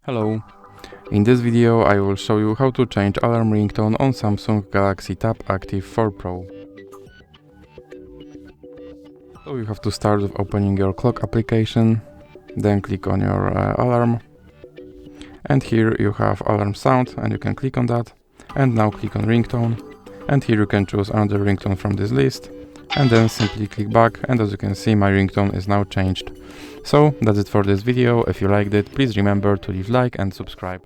Hello. In this video I will show you how to change alarm ringtone on Samsung Galaxy Tab Active4 Pro. So you have to start with opening your clock application, then click on your alarm, and here you have alarm sound and you can click on that, and now click on ringtone, and here you can choose another ringtone from this list, and then simply click back, and as you can see my ringtone is now changed. So that's it for this video. If you liked it, please remember to leave like and subscribe.